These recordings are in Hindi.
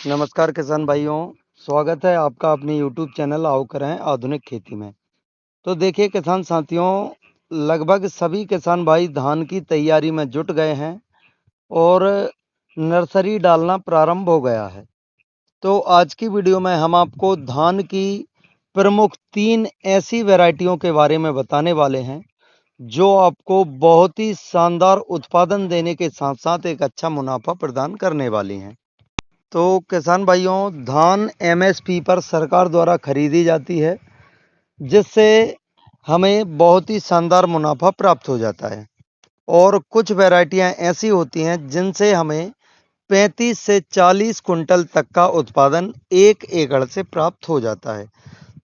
नमस्कार किसान भाइयों, स्वागत है आपका अपने यूट्यूब चैनल आओ करें आधुनिक खेती में। तो देखिए किसान साथियों, लगभग सभी किसान भाई धान की तैयारी में जुट गए हैं और नर्सरी डालना प्रारंभ हो गया है। तो आज की वीडियो में हम आपको धान की प्रमुख 3 ऐसी वैरायटियों के बारे में बताने वाले हैं जो आपको बहुत ही शानदार उत्पादन देने के साथ साथ एक अच्छा मुनाफा प्रदान करने वाली हैं। तो किसान भाइयों, धान एमएसपी पर सरकार द्वारा खरीदी जाती है, जिससे हमें बहुत ही शानदार मुनाफा प्राप्त हो जाता है। और कुछ वैरायटियां ऐसी होती हैं जिनसे हमें 35 से 40 कुंटल तक का उत्पादन 1 एकड़ से प्राप्त हो जाता है।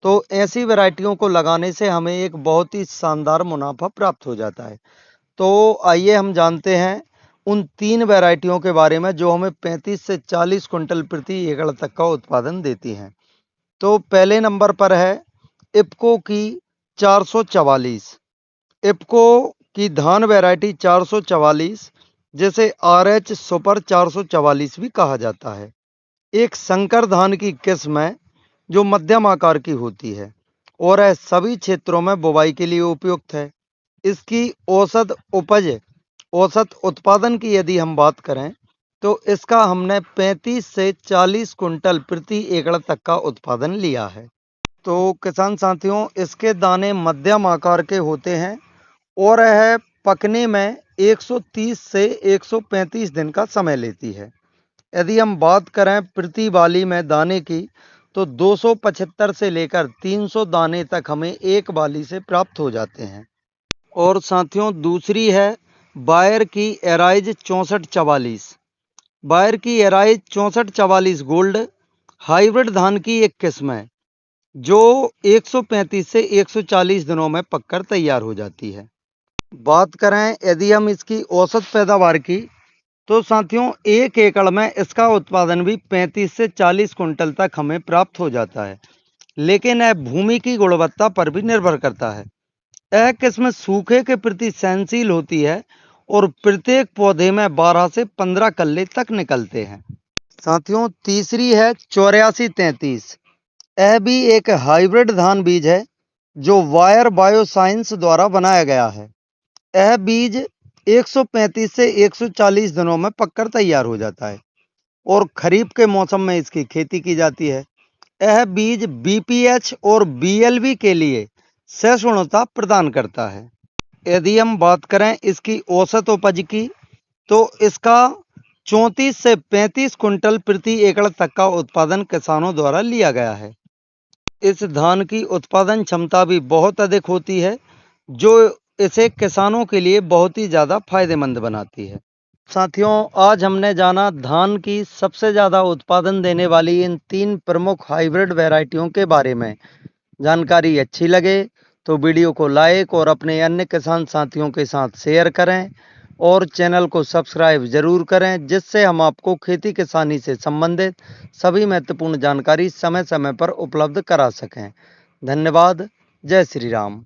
तो ऐसी वैरायटियों को लगाने से हमें एक बहुत ही शानदार मुनाफा प्राप्त हो जाता है। तो आइए हम जानते हैं उन 3 वैरायटियों के बारे में जो हमें 35 से 40 कुंटल प्रति एकड़ तक का उत्पादन देती हैं। तो पहले नंबर पर है इफ्को की 444। इफ्को की धान वैरायटी 444, जिसे आरएच सुपर 444 भी कहा जाता है, एक संकर धान की किस्म है जो मध्यम आकार की होती है और यह सभी क्षेत्रों में बुवाई के लिए उपयुक्त है। इसकी औसत उत्पादन की यदि हम बात करें तो इसका हमने 35 से 40 कुंटल प्रति एकड़ तक का उत्पादन लिया है। तो किसान साथियों, इसके दाने मध्यम आकार के होते हैं और यह पकने में 130 से 135 दिन का समय लेती है। यदि हम बात करें प्रति बाली में दाने की तो 275 से लेकर 300 दाने तक हमें एक बाली से प्राप्त हो जाते हैं। और साथियों, दूसरी है बायर की एराइज 6444। बायर की एराइज 6444 गोल्ड हाइब्रिड धान की एक किस्म है जो 135 से 140 दिनों में पककर तैयार हो जाती है। बात करें यदि हम इसकी औसत पैदावार की तो साथियों, 1 एकड़ में इसका उत्पादन भी 35 से 40 कुंटल तक हमें प्राप्त हो जाता है, लेकिन यह भूमि की गुणवत्ता पर भी निर्भर करता है। यह किस्म सूखे के प्रति सहनशील होती है और प्रत्येक पौधे में 12 से 15 कल्ले तक निकलते हैं। साथियों, तीसरी है 8433। यह भी एक हाइब्रिड धान बीज है जो वायर बायोसाइंस द्वारा बनाया गया है। यह बीज 135 से 140 दिनों में पककर तैयार हो जाता है और खरीफ के मौसम में इसकी खेती की जाती है। यह बीज बीपीएच और बीएलवी के लिए सहिष्णुता प्रदान करता है। यदि हम बात करें इसकी औसत उपज की तो इसका 34 से 35 कुंटल प्रति एकड़ तक का उत्पादन किसानों द्वारा लिया गया है। इस धान की उत्पादन क्षमता भी बहुत अधिक होती है जो इसे किसानों के लिए बहुत ही ज़्यादा फायदेमंद बनाती है। साथियों, आज हमने जाना धान की सबसे ज़्यादा उत्पादन देने वाली इन 3 प्रमुख हाइब्रिड वैरायटियों के बारे में। जानकारी अच्छी लगे तो वीडियो को लाइक और अपने अन्य किसान साथियों के साथ शेयर करें और चैनल को सब्सक्राइब जरूर करें, जिससे हम आपको खेती किसानी से संबंधित सभी महत्वपूर्ण जानकारी समय समय पर उपलब्ध करा सकें। धन्यवाद। जय श्री राम।